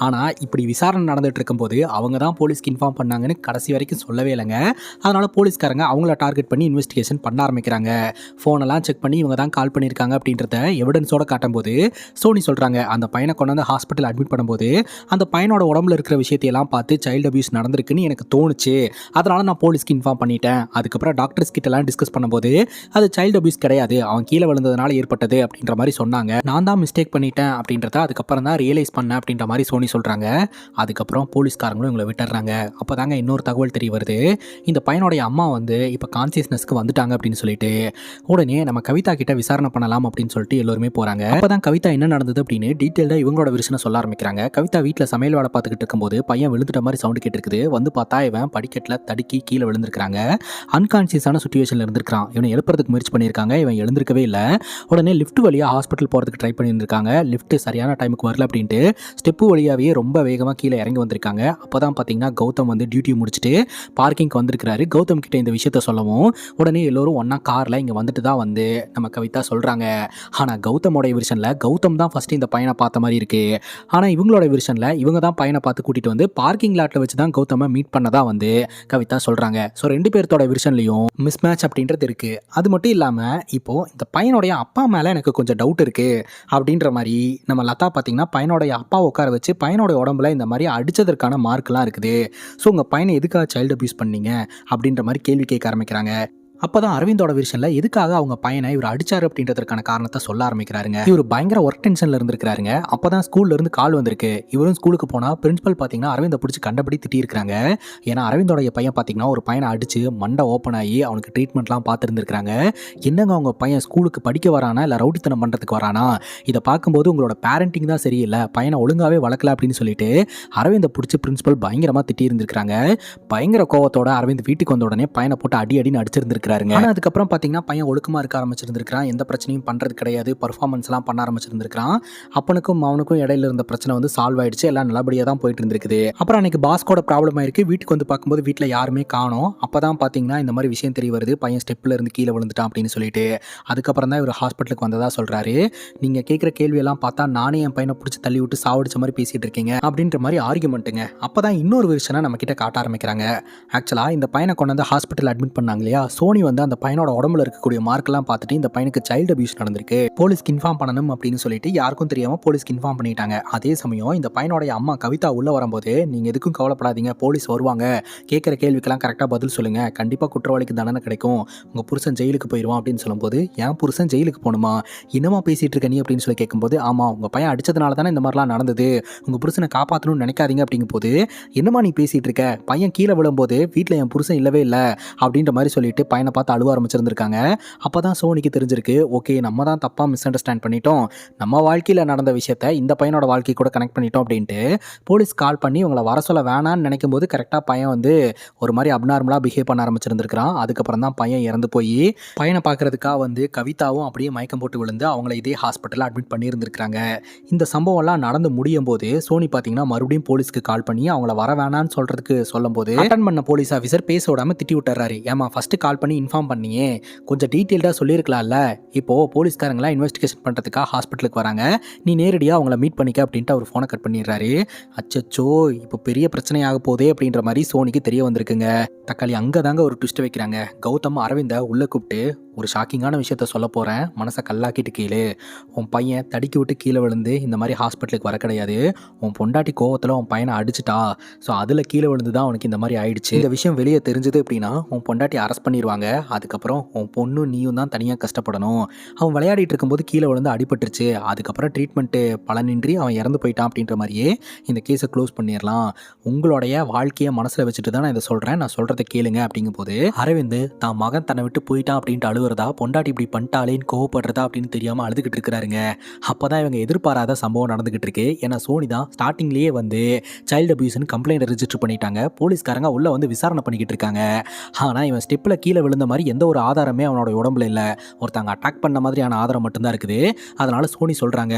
ஆனால் இப்படி விசாரணை நடந்துட்டு இருக்கும்போது அவங்க தான் போலீஸ்க்கு இன்ஃபார்ம் பண்ணாங்கன்னு கடைசி வரைக்கும் சொல்லவே இல்லைங்க. அதனால போலீஸ்காரங்க அவங்கள டார்கெட் பண்ணி இன்வெஸ்டிகேஷன் பண்ண ஆரம்பிக்கிறாங்க. ஃபோனெல்லாம் செக் பண்ணி இவங்க தான் கால் பண்ணியிருக்காங்க அப்படின்றத எவிடன்ஸோட காட்டும்போது சோனி சொல்கிறாங்க, அந்த பையனை கொண்டு வந்து ஹாஸ்பிட்டல் அட்மிட் பண்ணும்போது அந்த பையனோட உடம்புல இருக்கிற விஷயத்தையெல்லாம் பார்த்து சைல்டு அபியூஸ் நடந்திருக்குன்னு எனக்கு தோணுச்சு, அதனால நான் போலீஸ்க்கு இன்ஃபார்ம் பண்ணிட்டேன். அதுக்கப்புறம் டாக்டர்ஸ் கிட்டலாம் டிஸ்கஸ் பண்ணும்போது அது சைல்டு அபியூஸ் கிடையாது, அவன் கீழே விழுந்ததுனால ஏற்பட்டது அப்படின்ற மாதிரி சொன்னாங்க. நான் தான் மிஸ்டேக் பண்ணிட்டேன் அப்படின்றத அதுக்கப்புறம் தான் ரியலைஸ் பண்ணேன் அப்படின்ற மாதிரி சோனி சொல்கிறாங்க. அதுக்கப்புறம் போலீஸ்காரங்களும் இவங்களை விட்டுறாங்க. அப்போ தாங்க இன்னொரு தகவல் தெரிய வருது, இந்த பையனுடைய அம்மா வந்து இப்போ கான்சியஸ்னஸ்க்கு வந்துட்டாங்க அப்படின்னு சொல்லிட்டு. உடனே நம்ம கவிதா கிட்ட விசாரணை பண்ணலாம் அப்படின்னு சொல்லிட்டு எல்லோருமே போகிறாங்க. அப்போ தான் கவிதா என்ன நடந்தது அப்படின்னு டீட்டெயிலாக இவங்களோட விஷயம் சொல்ல ஆரம்பிக்கிறாங்க. கவிதா வீட்டில் சமையல் வேலை பார்த்துக்கிட்டு இருக்கும்போது பையன் விழுந்துட்ட மாதிரி சவுண்டு கேட்டுருக்குது. வந்து பார்த்தா இவன் படிக்கட்டில் தடுக்கி கீழே விழுந்திருக்காங்க. அன்கான்சியஸான சுச்சுவேஷனில் இருந்திருக்கான். இவனை எழுப்புறதுக்கு முயற்சி பண்ணியிருக்காங்க, இவன் எழுந்திருக்கவே இல்லை. உடனே லிஃப்ட் வழியாக ஹாஸ்பிட்டல் போகிறதுக்கு ட்ரை பண்ணியிருக்காங்க. லிஃப்ட் சரியான டைமுக்கு வரல அப்படின்ட்டு ஸ்டெப்பு வழியாகவே ரொம்ப வேகமாக கீழே இறங்கி வந்திருக்காங்க. அப்போ தான் பார்த்தீங்கன்னா கௌதம் வந்து டியூட்டி முடிச்சுட்டு பார்க்கிங்க்கு வந்திருக்கிறாரு. கௌதம் கிட்ட இந்த விஷயத்த சொல்லவும் உடனே எல்லோரும் ஒன்றா காரில் இங்கே வந்துட்டு தான் வந்து நம்ம கவிதா சொல்கிறாங்க. ஆனால் கௌதமோட விஷனில் கௌதம் தான் ஃபஸ்ட்டு இந்த பையனை பார்த்த மாதிரி இருக்குது. ஆனால் இவங்களோட விஷனில் இவங்க தான் பையனை பார்த்து கூட்டிகிட்டு வந்து பார்க்கிங் லாட்டில் வச்சு தான் கௌதமை மீட் பண்ணதான் வந்து கவிதா சொல்கிறாங்க. ஸோ ரெண்டு பேர்த்தோட விஷன்லையும் மிஸ் மேட்ச் அப்படின்றது இருக்குது. அது மட்டும் இல்லாமல் இப்போது இந்த பையனுடைய அப்பா மேலே எனக்கு கொஞ்சம் டவுட் இருக்குது அப்படின்ற மாதிரி நம்ம லதா பார்த்தீங்கன்னா பையனோடைய அப்பா உட்கார வச்சு பையனோட உடம்புல இந்த மாதிரி அடித்ததற்கான மார்க்லாம் இருக்குது. ஸோ உங்கள் பையனை எதுக்காக சைல்டு அபியூஸ் பண்ணீங்க அப்படின்ற மாதிரி கேள்வி கேட்க ஆரம்பிக்கிறாங்க. அப்போ தான் அரவிந்தோட விஷனில் எதுக்காக அவங்க பையனை இவர் அடிச்சார் அப்படின்றதுக்கான காரணத்தை சொல்ல ஆரம்பிக்கிறாருங்க. இவர் பயங்கர ஒர்க் டென்ஷனில் இருந்திருக்கிறாருங்க. அப்போ தான் ஸ்கூல்லேருந்து கால் வந்திருக்கு. இவரும் ஸ்கூலுக்கு போனால் பிரின்சிபல் பார்த்தீங்கன்னா அரவிந்தை பிடிச்சி கண்டபடி திட்டியிருக்கிறாங்க. ஏன்னா அரவிந்தோடைய பையன் பார்த்தீங்கன்னா ஒரு பையனை அடித்து மண்டை ஓப்பன் ஆகி அவனுக்கு ட்ரீட்மெண்ட்லாம் பார்த்துருந்துருக்காங்க. என்னங்க அவங்க பையன் ஸ்கூலுக்கு படிக்க வரானா இல்லை ரவுடித்தனம் பண்ணுறதுக்கு வரானா, இதை பார்க்கும்போது உங்களோட பேரண்டிங் தான் சரியில்லை, பையனை ஒழுங்காகவே வளர்க்கல அப்படின்னு சொல்லிட்டு அரவிந்தை பிடிச்சி பிரின்சிபல் பயங்கரமாக திட்டி இருந்திருக்காங்க. பயங்கர கோவத்தோட அரவிந்த் வீட்டுக்கு வந்த உடனே பையனை போட்டு அடின்னு அடிச்சிருந்திருக்காரு. ஆனால் அதுக்கப்புறம் பார்த்தீங்கன்னா பையன் ஒழுக்கமாக இருக்க ஆரம்பிச்சிருந்திருக்கான். எந்த பிரச்சனையும் பண்ணுறது கிடையாது, பர்ஃபார்மன்ஸ்லாம் பண்ண ஆரம்பிச்சிருந்திருக்கான். அப்பனுக்கும் அவனுக்கும் இடையில இருந்த பிரச்சனை வந்து சால்வ் ஆயிடுச்சு. எல்லாம் நல்லபடியாக தான் போயிட்டு இருந்திருக்குது. அப்புறம் அன்னைக்கு பாஸ்கோட ப்ராப்ளம் ஆயிருக்கு. வீட்டுக்கு வந்து பார்க்கும்போது வீட்டில் யாருமே காணோம். அப்போ தான் பார்த்தீங்கன்னா இந்த மாதிரி விஷயம் தெரிய வருது, பையன் ஸ்டெப்பில் இருந்து கீழே விழுந்துட்டான் அப்படின்னு சொல்லிட்டு. அதுக்கப்புறம் தான் இவர் ஹாஸ்பிட்டலுக்கு வந்ததாக சொல்கிறாரு. நீங்கள் கேட்குற கேள்வியெல்லாம் பார்த்தா நானே என் பையனை பிடிச்சி தள்ளி விட்டு சாவடிச்ச மாதிரி பேசிகிட்டு இருக்கீங்க அப்படின்ற மாதிரி ஆர்குமெண்ட்டுங்க. அப்போ தான் இன்னொரு விஷயம் நம்ம கிட்ட காட்ட ஆரம்பிக்கிறாங்க. ஆக்சுவலாக இந்த பையனை கொண்டு வந்து ஹாஸ்பிட்டல் அட்மிட் பண்ணாங்க இல்லையா, சோனி வந்து அந்த பையனோட உடம்புல இருக்கக்கூடிய மார்க்கெல்லாம் பார்த்துட்டு இந்த பையனுக்கு சைல்டு அபியூஸ் நடந்திருக்கு, போலீஸ்க்கு இன்ஃபார்ம் பண்ணணும் அப்படின்னு சொல்லிட்டு யாருக்கும் தெரியாமல் போலீஸ்க்கு இன்ஃபார்ம் பண்ணிட்டாங்க. அதே சமயம் இந்த பையனோட அம்மா கவிதா உள்ள வரும்போது நீங்கள் எதுக்கும் கவலைப்படாதீங்க, போலீஸ் வருவாங்க, கேட்குற கேள்விக்கெல்லாம் கரெக்டாக பதில் சொல்லுங்கள், கண்டிப்பாக குற்றவாளிக்கு தண்டனை கிடைக்கும், உங்கள் புருஷன் ஜெயிலுக்கு போயிடுவான் அப்படின்னு சொல்லும்போது, என் புருஷன் ஜெயிலுக்கு போகணுமா, என்னமா பேசிகிட்டு இருக்க நீ அப்படின்னு சொல்லி கேட்கும்போது, ஆமாம் உங்கள் பையன் அடித்ததுனால தானே இந்த மாதிரிலாம் நடந்தது, உங்கள் புருஷனை காப்பாற்றணும்னு நினைக்காதீங்க அப்படிங்கும்போது, என்னமா நீ பேசிகிட்டு இருக்க, பையன் கீழே விழும்போது வீட்டில் என் புருஷன் இல்லவே இல்லை அப்படின்ற மாதிரி சொல்லிட்டு பையனை பையனை பார்த்து அழுவ ஆரம்பிச்சிருந்திருக்காங்க. அப்போ தான் சோனிக்கு தெரிஞ்சிருக்கு, ஓகே நம்ம தான் தப்பாக மிஸ் அண்டர்ஸ்டாண்ட் பண்ணிட்டோம், நம்ம வாழ்க்கையில் நடந்த விஷயத்த இந்த பையனோட வாழ்க்கை கூட கனெக்ட் பண்ணிட்டோம் அப்படின்ட்டு போலீஸ் கால் பண்ணி இவங்களை வர சொல்ல வேணான்னு நினைக்கும் போது கரெக்டாக பையன் வந்து ஒரு மாதிரி அப்நார்மலாக பிஹேவ் பண்ண ஆரம்பிச்சிருந்திருக்கிறான். அதுக்கப்புறம் தான் பையன் இறந்து போய் பையனை பார்க்கறதுக்காக வந்து கவிதாவும் அப்படியே மயக்கம் போட்டு விழுந்து அவங்கள இதே ஹாஸ்பிட்டலில் அட்மிட் பண்ணியிருந்திருக்காங்க. இந்த சம்பவம்லாம் நடந்து முடியும் போது சோனி பார்த்தீங்கன்னா மறுபடியும் போலீஸ்க்கு கால் பண்ணி அவங்கள வர வேணான்னு சொல்கிறதுக்கு சொல்லும் போது அட்டன் பண்ண போலீஸ் ஆஃபீஸர் பேச விடாமல் திட்டி விட்டுறாரு. ஏமா ஃபஸ்ட்டு கால் பண்ணி இன்ஃபார்ம் பண்ணியே கொஞ்சம் டீட்டெயில்டாக சொல்லியிருக்கலாம்ல, இப்போது போலீஸ்காரங்களாம் இன்வெஸ்டிகேஷன் பண்ணுறதுக்காக ஹாஸ்பிட்டலுக்கு வராங்க, நீ நேரடியாக அவங்கள மீட் பண்ணிக்க அப்படின்ட்டு அவர் ஃபோனை கட் பண்ணிடுறாரு. அச்சச்சோ இப்போ பெரிய பிரச்சனையாக போதே அப்படின்ற மாதிரி சோனிக்கு தெரிய வந்திருக்குங்க. தக்காளி அங்கே தாங்க ஒரு ட்விஸ்ட்டை வைக்கிறாங்க. கௌதம் அரவிந்தை உள்ளே கூப்பிட்டு ஒரு ஷாக்கிங்கான விஷயத்த சொல்ல போகிறேன், மனசை கல்லாக்கிட்டு கீழே உன் பையன் தடுக்கி விட்டு கீழே விழுந்து இந்த மாதிரி ஹாஸ்பிட்டலுக்கு வர கிடையாது, உன் பொண்டாட்டி கோவத்தில் உன் பையனை அடிச்சிட்டா, ஸோ அதில் கீழே விழுந்து தான் அவனுக்கு இந்த மாதிரி ஆயிடுச்சு. இந்த விஷயம் வெளியே தெரிஞ்சது அப்படின்னா உன் பொண்டாட்டி அரெஸ்ட் பண்ணிடுவாங்க, அதுக்கப்புறம் உன் பொண்ணு நீயும் தான் தனியாக கஷ்டப்படணும். அவன் விளையாடிட்டு இருக்கும்போது கீழே விழுந்து அடிபட்டுருச்சு, அதுக்கப்புறம் ட்ரீட்மெண்ட்டு பலனின்றி அவன் இறந்து போயிட்டான் அப்படின்ற மாதிரியே இந்த கேஸை க்ளோஸ் பண்ணிடலாம். உங்களுடைய வாழ்க்கையை மனசில் வச்சுட்டு தான் நான் இதை சொல்கிறேன், நான் சொல்கிறத கேளுங்க அப்படிங்கும் போது அரவிந்த் தான் மகன் தன்னை விட்டு போயிட்டான் அப்படின்ட்டு அழுவுறதா, பொண்டாட்டி இப்படி பண்ணிட்டாலேன்னு கோவப்படுறதா அப்படின்னு தெரியாமல் அழுதுகிட்டு இருக்கிறாருங்க. அப்போ தான் இவங்க எதிர்பாராத சம்பவம் நடந்துகிட்டு இருக்கு. ஏன்னா சோனி தான் ஸ்டார்டிங்லேயே வந்து சைல்டு அபியூஸ்னு கம்ப்ளைண்ட் ரெஜிஸ்டர் பண்ணிட்டாங்க. போலீஸ்காரங்க உள்ளே வந்து விசாரணை பண்ணிக்கிட்டு இருக்காங்க. ஆனால் இவன் ஸ்டெப்பில் கீழே விழுந்த மாதிரி எந்த ஒரு ஆதாரமே அவனோட உடம்புல இல்லை, ஒருத்தங்க அட்டாக் பண்ண மாதிரியான ஆதாரம் மட்டும்தான் இருக்குது. அதனால சோனி சொல்கிறாங்க,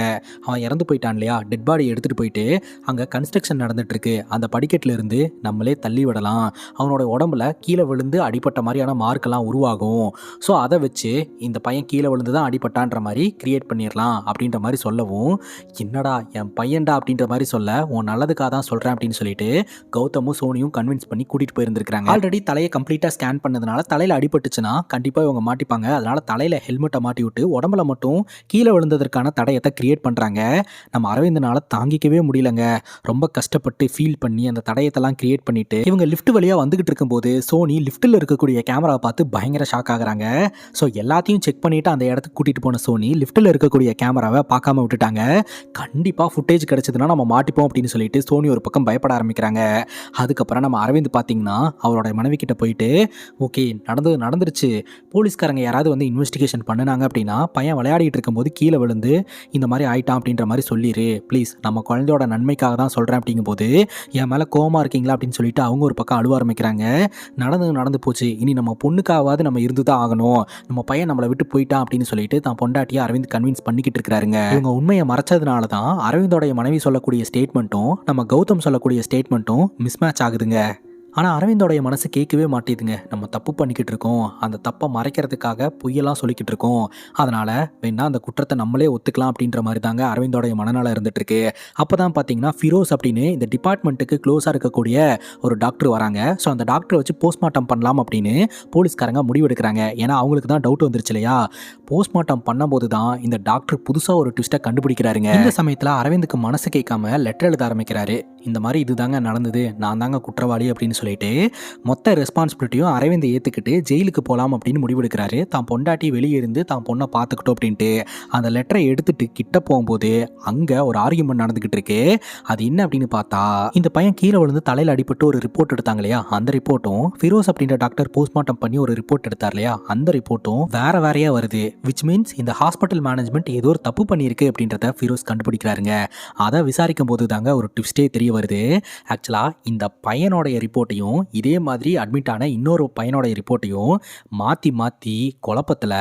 அவன் இறந்து போயிட்டான் இல்லையா, டெட் பாடி எடுத்துகிட்டு போயிட்டு அங்கே கன்ஸ்ட்ரக்ஷன் நடந்துட்டு இருக்கு, அந்த படிக்கட்டில் இருந்து நம்மளே தள்ளி விடலாம், அவனோட உடம்புல கீழே விழுந்து அடிப்பட்ட மாதிரியான மார்க்கெல்லாம் உருவாகும், ஸோ அதை வச்சு இந்த பையன் கீழே விழுந்து தான் அடிப்பட்டான்ற மாதிரி கிரியேட் பண்ணிடலாம் அப்படின்ற மாதிரி சொல்லவும், என்னடா என் பையன்டா அப்படின்ற மாதிரி சொல்ல, உன் நல்லதுக்காக தான் சொல்கிறேன் அப்படின்னு சொல்லிட்டு கௌதமும் சோனியும் கன்வின்ஸ் பண்ணி கூட்டிகிட்டு போயிருந்திருக்காங்க. ஆல்ரெடி தலையை கம்ப்ளீட்டாக ஸ்கேன் பண்ணதுனால தலையில் அடிபட்டுச்சுன்னா கண்டிப்பாக இவங்க மாட்டிப்பாங்க. அதனால் தலையில் ஹெல்மெட்டை மாட்டி விட்டு உடம்புல மட்டும் கீழே விழுந்ததற்கான தடயத்தை கிரியேட் பண்ணுறாங்க. நம்ம அரவிந்தனால தாங்கிக்கவே முடியலங்க, ரொம்ப கஷ்டப்பட்டு ஃபீல் பண்ணி அந்த தடயத்தெல்லாம் கிரியேட் பண்ணிட்டு இவங்க லிஃப்ட் வழியாக வந்துகிட்டு இருக்கும்போது சோனி லிஃப்ட்டில் இருக்கக்கூடிய கேமராவை பார்த்து பயங்கர ஷாக் ஆகுறாங்க. ஸோ எல்லாத்தையும் செக் பண்ணிவிட்டு அந்த இடத்துக்கு கூட்டிகிட்டு போன சோனி லிஃப்ட்டில் இருக்கக்கூடிய கேமராவை பார்க்காம விட்டுட்டாங்க. கண்டிப்பாக ஃபுட்டேஜ் கிடச்சதுன்னா நம்ம மாட்டிப்போம் அப்படின்னு சொல்லிட்டு சோனி ஒரு பக்கம் பயப்பட ஆரம்பிக்கிறாங்க. அதுக்கப்புறம் நம்ம அரவிந்த் பார்த்தீங்கன்னா அவரோட மனைவி கிட்ட போயிட்டு, ஓகே நடந்துருச்சு, போலீஸ்காரங்க யாராவது வந்து இன்வெஸ்டிகேஷன் பண்ணினாங்க அப்படின்னா பையன் விளையாடிட்டு இருக்கும்போது கீழே விழுந்து இந்த மாதிரி ஆயிட்டான் அப்படின்ற மாதிரி சொல்லிடு ப்ளீஸ், நம்ம குழந்தையோட நன்மைக்காக தான் சொல்கிறேன் அப்படிங்கும்போது என் மேலே கோவமாக இருக்கீங்களா அப்படின்னு சொல்லிட்டு அவங்க ஒரு பக்கம் அழுவ ஆரம்பிக்கிறாங்க. நடந்து போச்சு, இனி நம்ம பொண்ணுக்காவது நம்ம இருந்து தான் ஆகணும், நம்ம பையன் நம்மளை விட்டு போயிட்டான் அப்படின்னு சொல்லிட்டு தான் பொண்டாட்டியை அரவிந்த் கன்வின்ஸ் பண்ணிக்கிட்டு இருக்கிறாருங்க. இவங்க உண்மையை மறைச்சதுனால தான் அரவிந்தோடைய மனைவி சொல்லக்கூடிய ஸ்டேட்மெண்ட்டும் நம்ம கௌதம் சொல்லக்கூடிய ஸ்டேட்மெண்ட்டும் மிஸ்மேட்ச் ஆகுதுங்க. ஆனால் அரவிந்தோடைய மனசு கேட்கவே மாட்டேதுங்க. நம்ம தப்பு பண்ணிக்கிட்டு இருக்கோம், அந்த தப்பை மறைக்கிறதுக்காக பொய்யெல்லாம் சொல்லிக்கிட்டு இருக்கோம், அதனால் வேணா அந்த குற்றத்தை நம்மளே ஒத்துக்கலாம் அப்படின்ற மாதிரி தாங்க அரவிந்தோடைய மனநலம் இருந்துகிட்ருக்கு. அப்போ தான் பார்த்தீங்கன்னா ஃபிரோஸ் அப்படின்னு இந்த டிபார்ட்மெண்ட்டுக்கு க்ளோஸாக இருக்கக்கூடிய ஒரு டாக்டர் வராங்க. ஸோ அந்த டாக்டரை வச்சு போஸ்ட்மார்ட்டம் பண்ணலாம் அப்படின்னு போலீஸ்காரங்க முடிவெடுக்கிறாங்க. ஏன்னா அவங்களுக்கு தான் டவுட் வந்துருச்சு இல்லையா. போஸ்ட்மார்ட்டம் பண்ணும்போது தான் இந்த டாக்டர் புதுசாக ஒரு ட்விஸ்ட்டை கண்டுபிடிக்கிறாருங்க. இந்த சமயத்தில் அரவிந்துக்கு மனசு கேட்காம லெட்டர் எழுத ஆரம்பிக்கிறாரு. இந்த மாதிரி இதுதாங்க நடந்தது, நான் தாங்க குற்றவாளி அப்படின்னு சொல்லிட்டு மொத்த ரெஸ்பான்சிபிலிட்டியும் அரவிந்த் ஏற்றுக்கிட்டு ஜெயிலுக்கு போகலாம் அப்படின்னு முடிவெடுக்கிறாரு. தான் பொண்டாட்டி வெளியே இருந்து தான் பொண்ணை பார்த்துக்கிட்டோம் அப்படின்ட்டு அந்த லெட்டரை எடுத்துட்டு கிட்ட போகும்போது அங்கே ஒரு ஆர்கியூமெண்ட் நடந்துக்கிட்டு இருக்கு. அது என்ன அப்படின்னு பார்த்தா, இந்த பையன் கீழே விழுந்து தலையில் அடிபட்டு ஒரு ரிப்போர்ட் எடுத்தாங்க இல்லையா, அந்த ரிப்போர்ட்டும் ஃபிரோஸ் அப்படின்ற டாக்டர் போஸ்ட்மார்ட்டம் பண்ணி ஒரு ரிப்போர்ட் எடுத்தார் இல்லையா, அந்த ரிப்போர்ட்டும் வேறையா வருது. விச் மீன்ஸ் இந்த ஹாஸ்பிட்டல் மேனேஜ்மெண்ட் ஏதோ ஒரு தப்பு பண்ணியிருக்கு அப்படின்றத ஃபிரோஸ் கண்டுபிடிக்கிறாருங்க. அதை விசாரிக்கும் போது தாங்க ஒரு ட்விஸ்டே தெரிய வருது. ஆக்சுவலாக இந்த பையனோடைய ரிப்போர்ட்டையும் இதே மாதிரி அட்மிட் ஆன இன்னொரு பையனோடைய ரிப்போர்ட்டையும் மாற்றி குழப்பத்தில்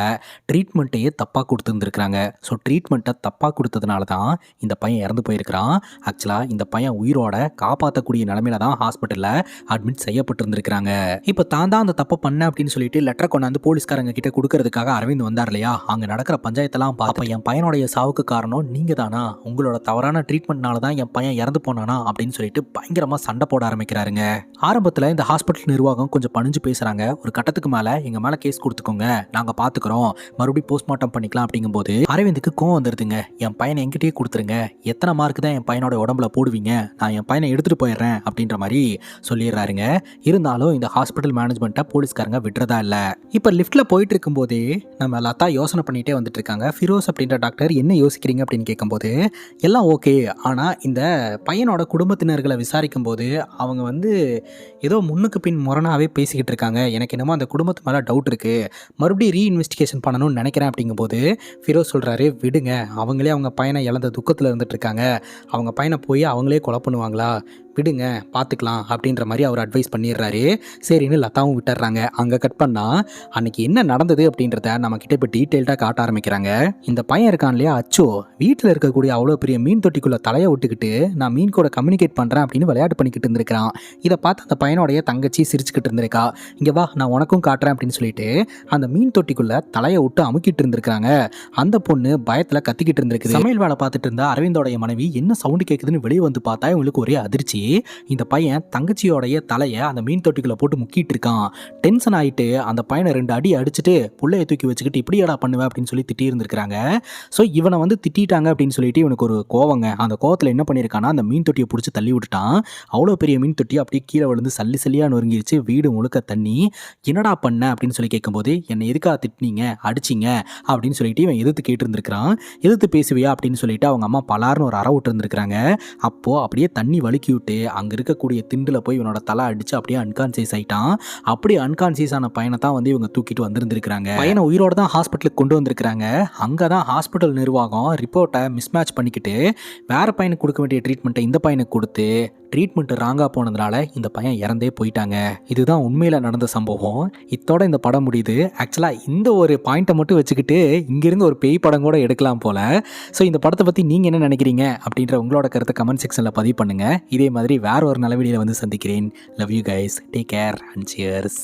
ட்ரீட்மெண்ட்டையே தப்பாக கொடுத்துருந்துருக்குறாங்க. ஸோ ட்ரீட்மெண்ட்டை தப்பாக கொடுத்ததுனால தான் இந்த பையன் இறந்து போயிருக்கிறான். ஆக்சுவலாக இந்த பையன் உயிரோட காப்பாற்றக்கூடிய நிலமையில தான் ஹாஸ்பிட்டலில் அட்மிட் செய்யப்பட்டிருந்துருக்கிறாங்க. இப்போ தான் அந்த தப்பை பண்ண அப்படின்னு சொல்லிட்டு லெட்டரை கொண்டாந்து போலீஸ்காரங்க கிட்ட கொடுக்கறதுக்காக அரவிந்த் வந்தார் இல்லையா, அங்கே நடக்கிற பஞ்சாயத்தெல்லாம் பார்த்து என் பையனுடைய சாவுக்கு காரணம் நீங்கள் தானா, உங்களோட தவறான ட்ரீட்மெண்ட்னால தான் என் பையன் இறந்து போனானா அப்படின்னு சொல்லிட்டு பயங்கரமாக சண்டை போட ஆரம்பிக்கிறாருங்க. ஆரம்பத்தில் இந்த ஹாஸ்பிட்டல் நிர்வாகம் கொஞ்சம் பணிஞ்சு பேசுகிறாங்க. ஒரு கட்டத்துக்கு மேலே எங்கள் மேலே கேஸ் கொடுத்துக்கோங்க, நாங்கள் பார்த்துக்குறோம், மறுபடியும் போஸ்ட்மார்ட்டம் பண்ணிக்கலாம் அப்படிங்கும்போது அரவிந்துக்கு கோவம் வந்துடுதுங்க. என் பையனை என்கிட்டயே கொடுத்துருங்க, எத்தனை மார்க் தான் என் பையனோட உடம்புல போடுவீங்க, நான் என் பையனை எடுத்துகிட்டு போயிடுறேன் அப்படின்ற மாதிரி சொல்லிடுறாருங்க. இருந்தாலும் இந்த ஹாஸ்பிட்டல் மேனேஜ்மெண்ட்டை போலீஸ்காரங்க விட்டுறதா இல்லை. இப்போ லிஃப்ட்டில் போயிட்டு இருக்கும்போதே நம்ம லதா யோசனை பண்ணிகிட்டே வந்துட்டு இருக்காங்க. ஃபிரோஸ் அப்படின்ற டாக்டர் என்ன யோசிக்கிறீங்க அப்படின்னு கேட்கும்போது எல்லாம் ஓகே, ஆனால் இந்த பையனோட குடும்பத்தினர்களை விசாரிக்கும் போது அவங்க வந்து ஏதோ முன்னுக்கு பின் முரணாவே பேசிக்கிட்டு இருக்காங்க. எனக்கு என்னமோ அந்த குடும்பத்து மேலே டவுட் இருக்குது, மறுபடியும் ரீஇன்வெஸ்டிகேஷன் பண்ணணும்னு நினைக்கிறேன் அப்படிங்கும்போது ஃபிரோஸ் சொல்கிறாரு, விடுங்க, அவங்களே அவங்க பையனை இழந்த துக்கத்தில் இருந்துட்டு இருக்காங்க, அவங்க பையனை போய் அவங்களே கொலை பண்ணுவாங்களா, விடுங்க பார்த்துக்கலாம் அப்படின்ற மாதிரி அவர் அட்வைஸ் பண்ணிடுறாரு. சரின்னு லதாவும் விட்டுறாங்க. அங்கே கட் பண்ணால் அன்றைக்கி என்ன நடந்தது அப்படின்றத நம்மக்கிட்ட இப்போ டீட்டெயில்டாக காட்ட ஆரம்பிக்கிறாங்க. இந்த பையன் இருக்கான் இல்லையா அச்சோ, வீட்டில் இருக்கக்கூடிய அவ்வளோ பெரிய மீன் தொட்டிக்குள்ளே தலையை விட்டுக்கிட்டு நான் மீன் கூட கம்யூனிகேட் பண்ணுறேன் அப்படின்னு விளையாட்டு பண்ணிக்கிட்டு இருந்திருக்கான். இதை பார்த்து அந்த பையனோடைய தங்கச்சி சிரிச்சுக்கிட்டு இருந்திருக்கா. இங்கே வா நான் உனக்கும் காட்டுறேன் அப்படின்னு சொல்லிட்டு அந்த மீன் தொட்டிக்குள்ளே தலையை விட்டு அமுக்கிட்டு இருந்திருக்காங்க. அந்த பொண்ணு பயத்தில் கத்திக்கிட்டு இருந்திருக்கு. சமையல் வேலை பார்த்துட்டு இருந்தா அரவிந்தோடைய மனைவி என்ன சவுண்டு கேட்குதுன்னு வெளியே வந்து பார்த்தா இவங்களுக்கு ஒரே அதிர்ச்சி. இந்த பையன் தங்கச்சியோடைய தலையை அந்த மீன் தொட்டிக்குள்ள போட்டு முக்கிட்டு இருக்கான். டென்ஷன் ஆகிட்டு அந்த பையனை 2 அடி அடிச்சுட்டு புள்ளையை தூக்கி வச்சுக்கிட்டு இப்படியாடா பண்ணுவேன் அப்படின்னு சொல்லி திட்டி இருந்திருக்காங்க. ஸோ இவனை வந்து திட்டாங்க அப்படின்னு சொல்லிட்டு இவனுக்கு ஒரு கோவங்க. அந்த கோவத்தில் என்ன பண்ணியிருக்கான்னா அந்த மீன் தொட்டியை பிடிச்சி தள்ளி விட்டுட்டான். அவ்வளோ பெரிய மீன் தொட்டி அப்படியே கீழே விழுந்து சல்லி சல்லியாக நொறுங்கிருச்சு. வீடு முழுக்க தண்ணி. என்னடா பண்ண அப்படின்னு சொல்லி கேட்கும்போது என்னை எதுக்காக திட்டினீங்க அடிச்சிங்க அப்படின்னு சொல்லிட்டு இவன் எதிர்த்து கேட்டு இருந்திருக்கிறான். எதிர்த்து பேசுவியா அப்படின்னு சொல்லிட்டு அவங்க அம்மா பலார்னு ஒரு அற விட்டு இருந்திருக்காங்க. அப்போது அப்படியே தண்ணி வலிக்கி விட்டு அங்கே இருக்கக்கூடிய திண்டில் போய் இவனோட தலை அடித்து அப்படியே அன்கான்சியஸ் ஆகிட்டான். அப்படி அன்கான்சியஸ் ஆன பையனை தான் வந்து இவங்க தூக்கிட்டு வந்திருந்திருக்கிறாங்க. பையனை உயிரோடு தான் ஹாஸ்பிட்டலுக்கு கொண்டு வந்திருக்கிறாங்க. அங்கே தான் ஹாஸ்பிட்டல் நிர்வாகம் ரிப்போர்ட்டை மிஸ்மேட்ச் பண்ணிக்கிட்டு வேறு பையனுக்கு கொடுக்க வேண்டிய ட்ரீட்மெண்ட்டை இந்த பையனுக்கு கொடுத்து ட்ரீட்மெண்ட் ராங்காக போனதுனால இந்த பையன் இறந்தே போயிட்டாங்க. இதுதான் உண்மையில் நடந்த சம்பவம். இத்தோட இந்த படம் முடியுது. ஆக்சுவலாக இந்த ஒரு பாயிண்ட்டை மட்டும் வச்சுக்கிட்டு இங்கிருந்து ஒரு பேய் படம் கூட எடுக்கலாம் போல். ஸோ இந்த படத்தை பற்றி நீங்கள் என்ன நினைக்கிறீங்க அப்படின்ற உங்களோட கருத்தை கமெண்ட் செக்ஷனில் பதிவு பண்ணுங்கள். இதே மாதிரி வேற ஒரு நல்ல வீடியோவில் வந்து சந்திக்கிறேன். Love you guys, take care and cheers.